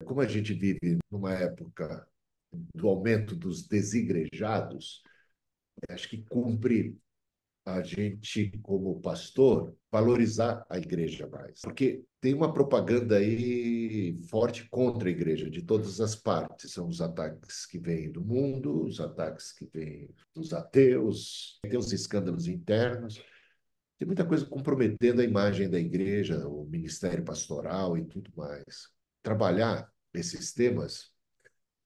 Como a gente vive numa época do aumento dos desigrejados, acho que cumpre a gente, como pastor, valorizar a igreja mais. Porque tem uma propaganda aí forte contra a igreja, de todas as partes. São os ataques que vêm do mundo, os ataques que vêm dos ateus, tem os escândalos internos. Tem muita coisa comprometendo a imagem da igreja, o ministério pastoral e tudo mais. Trabalhar esses temas.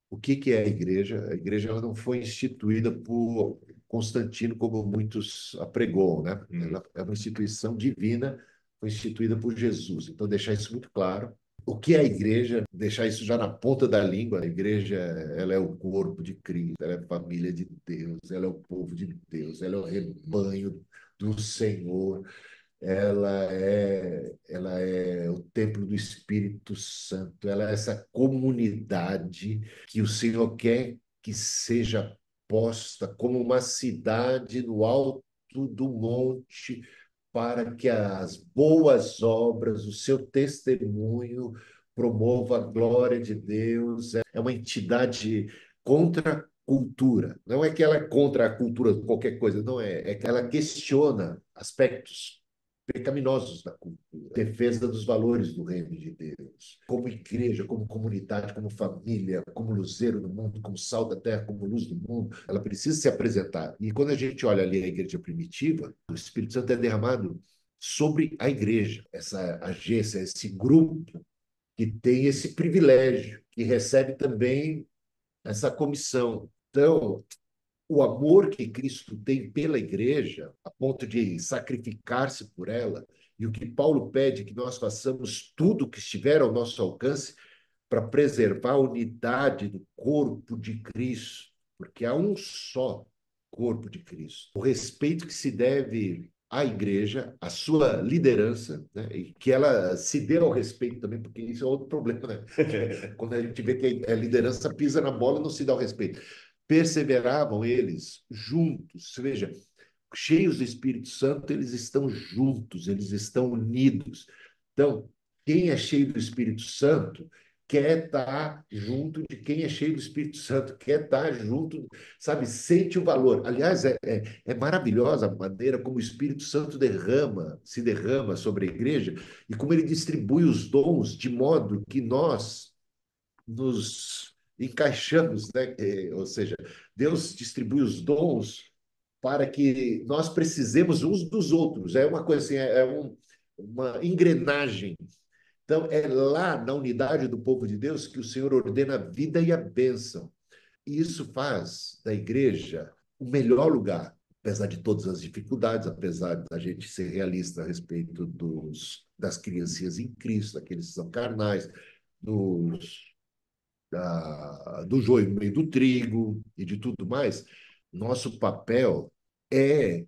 O que que é a igreja? A igreja ela não foi instituída por Constantino, como muitos apregou, né? Ela é uma instituição divina, foi instituída por Jesus. Então, deixar isso muito claro. O que é a igreja? Deixar isso já na ponta da língua. A igreja, ela é o corpo de Cristo, ela é a família de Deus, ela é o povo de Deus, ela é o rebanho do Senhor. Ela é o templo do Espírito Santo, ela é essa comunidade que o Senhor quer que seja posta como uma cidade no alto do monte, para que as boas obras, o seu testemunho promova a glória de Deus. É uma entidade contra a cultura. Não é que ela é contra a cultura de qualquer coisa, não é. É que ela questiona aspectos pecaminosos da cultura, defesa dos valores do reino de Deus, como igreja, como comunidade, como família, como luzeiro do mundo, como sal da terra, como luz do mundo, ela precisa se apresentar. E quando a gente olha ali a igreja primitiva, o Espírito Santo é derramado sobre a igreja, essa agência, esse grupo que tem esse privilégio, que recebe também essa comissão. Então, o amor que Cristo tem pela igreja, a ponto de sacrificar-se por ela, e o que Paulo pede é que nós façamos tudo o que estiver ao nosso alcance para preservar a unidade do corpo de Cristo, porque há um só corpo de Cristo. O respeito que se deve à igreja, à sua liderança, né? E que ela se dê ao respeito também, porque isso é outro problema, né? Quando a gente vê que a liderança pisa na bola, não se dá o respeito. Perseveravam eles juntos, veja, cheios do Espírito Santo, eles estão juntos, eles estão unidos. Então, quem é cheio do Espírito Santo quer estar junto de quem é cheio do Espírito Santo, quer estar junto, sabe, sente o valor. Aliás, é maravilhosa a maneira como o Espírito Santo se derrama sobre a igreja e como ele distribui os dons de modo que nós nos encaixamos, né? Ou seja, Deus distribui os dons para que nós precisemos uns dos outros. É uma coisa assim, uma engrenagem. Então, é lá na unidade do povo de Deus que o Senhor ordena a vida e a bênção. E isso faz da igreja o melhor lugar, apesar de todas as dificuldades, apesar da gente ser realista a respeito das criancinhas em Cristo, daqueles que são carnais, do joio no meio do trigo e de tudo mais. Nosso papel é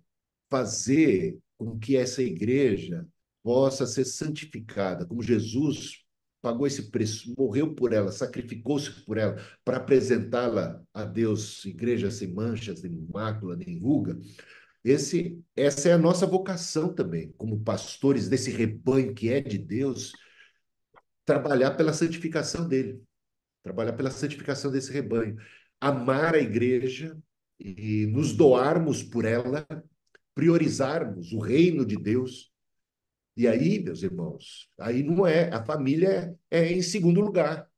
fazer com que essa igreja possa ser santificada, como Jesus pagou esse preço, morreu por ela, sacrificou-se por ela, para apresentá-la a Deus, igreja sem manchas, nem mácula, nem ruga. Essa é a nossa vocação também, como pastores desse rebanho que é de Deus, trabalhar pela santificação dele, trabalhar pela santificação desse rebanho, amar a igreja e nos doarmos por ela, priorizarmos o reino de Deus. E aí, meus irmãos, aí não é, a família é em segundo lugar,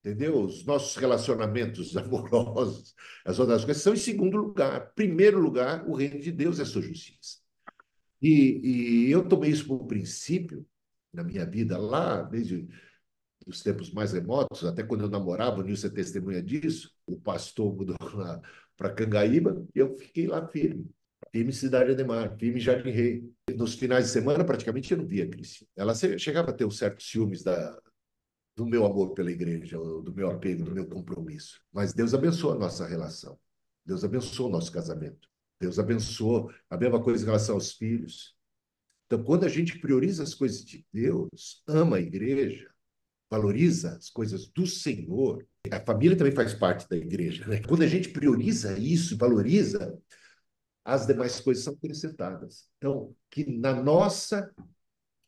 entendeu? Os nossos relacionamentos amorosos, as outras coisas são em segundo lugar. Primeiro lugar, o reino de Deus é a sua justiça. E eu tomei isso como princípio na minha vida lá, desde os tempos mais remotos, até quando eu namorava, o Nilson é testemunha disso, o pastor mudou para Cangaíba e eu fiquei lá firme. Firme em Cidade Ademar, firme em Jardim Rei. Nos finais de semana, praticamente, eu não via a Cristina. Ela chegava a ter um certo ciúmes do meu amor pela igreja, do meu apego, do meu compromisso. Mas Deus abençoou a nossa relação. Deus abençoou o nosso casamento. Deus abençoou a mesma coisa em relação aos filhos. Então, quando a gente prioriza as coisas de Deus, ama a igreja, valoriza as coisas do Senhor, a família também faz parte da igreja, né? Quando a gente prioriza isso, valoriza, as demais coisas são acrescentadas. Então, que na nossa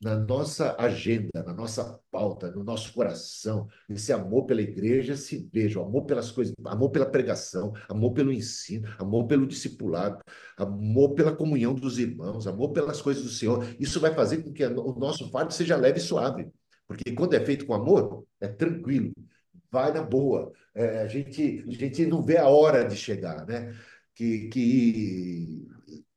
na nossa agenda, na nossa pauta, no nosso coração, esse amor pela igreja se veja, o amor pelas coisas, amor pela pregação, amor pelo ensino, amor pelo discipulado, amor pela comunhão dos irmãos, amor pelas coisas do Senhor. Isso vai fazer com que o nosso fardo seja leve e suave, porque quando é feito com amor, é tranquilo, vai na boa. A gente não vê a hora de chegar, né?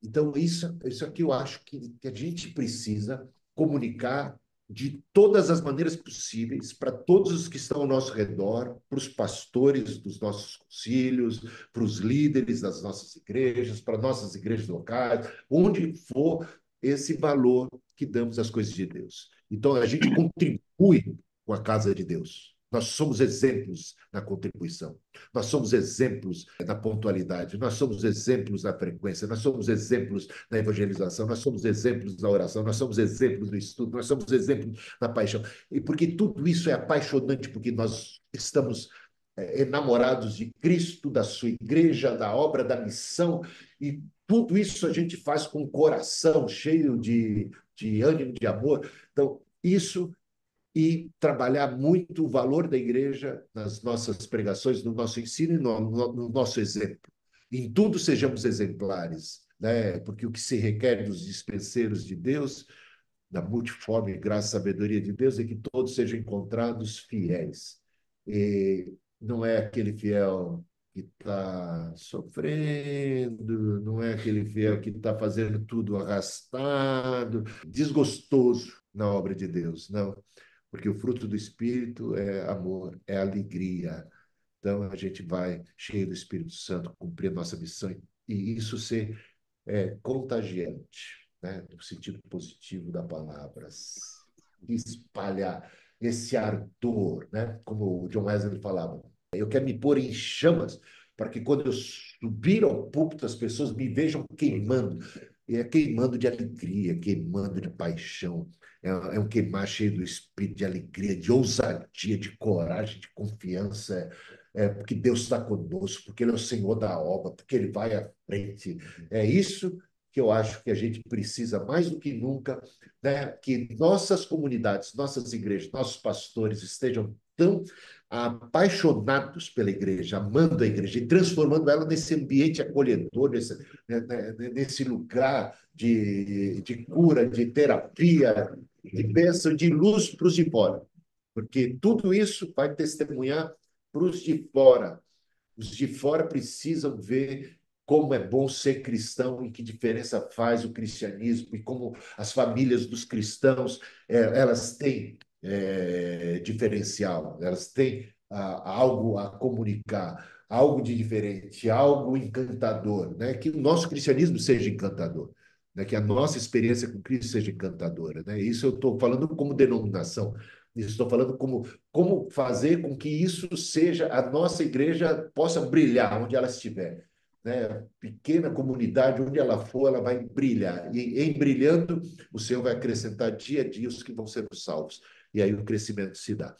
Então, isso aqui eu acho que a gente precisa comunicar de todas as maneiras possíveis para todos os que estão ao nosso redor, para os pastores dos nossos concílios, para os líderes das nossas igrejas, para nossas igrejas locais, onde for esse valor que damos às coisas de Deus. Então, a gente contribui com a casa de Deus. Nós somos exemplos na contribuição. Nós somos exemplos na pontualidade, nós somos exemplos na frequência, nós somos exemplos na evangelização, nós somos exemplos na oração, nós somos exemplos no estudo, nós somos exemplos na paixão. E porque tudo isso é apaixonante, porque nós estamos enamorados de Cristo, da sua igreja, da obra, da missão, e tudo isso a gente faz com o coração cheio de ânimo, de amor. Então, isso e trabalhar muito o valor da igreja nas nossas pregações, no nosso ensino e no nosso exemplo. Em tudo sejamos exemplares, né? Porque o que se requer dos dispenseiros de Deus, da multiforme graça e sabedoria de Deus, é que todos sejam encontrados fiéis. E não é aquele fiel que está sofrendo, não é aquele fiel que está fazendo tudo arrastado, desgostoso na obra de Deus, não, porque o fruto do Espírito é amor, é alegria. Então a gente vai cheio do Espírito Santo cumprir a nossa missão e isso ser contagiante, né? No sentido positivo da palavra, espalhar esse ardor, né? Como o John Wesley falava, eu quero me pôr em chamas para que quando eu subir ao púlpito as pessoas me vejam queimando, e é queimando de alegria, queimando de paixão, é um queimar cheio do espírito de alegria, de ousadia, de coragem, de confiança, porque Deus está conosco, porque Ele é o Senhor da obra, porque Ele vai à frente. É isso que eu acho que a gente precisa mais do que nunca, né? Que nossas comunidades, nossas igrejas, nossos pastores estejam tão apaixonados pela igreja, amando a igreja e transformando ela nesse ambiente acolhedor, nesse lugar de cura, de terapia, de bênção, de luz para os de fora. Porque tudo isso vai testemunhar para os de fora. Os de fora precisam ver como é bom ser cristão e que diferença faz o cristianismo e como as famílias dos cristãos elas têm diferencial, elas têm algo a comunicar, algo de diferente, algo encantador, né? Que o nosso cristianismo seja encantador, né? Que a nossa experiência com Cristo seja encantadora, né? Isso eu estou falando como denominação, estou falando como fazer com que isso seja, a nossa igreja possa brilhar onde ela estiver. Né? Pequena comunidade, onde ela for, ela vai brilhar. E em brilhando, o Senhor vai acrescentar dia a dia os que vão sendo salvos. E aí o crescimento se dá.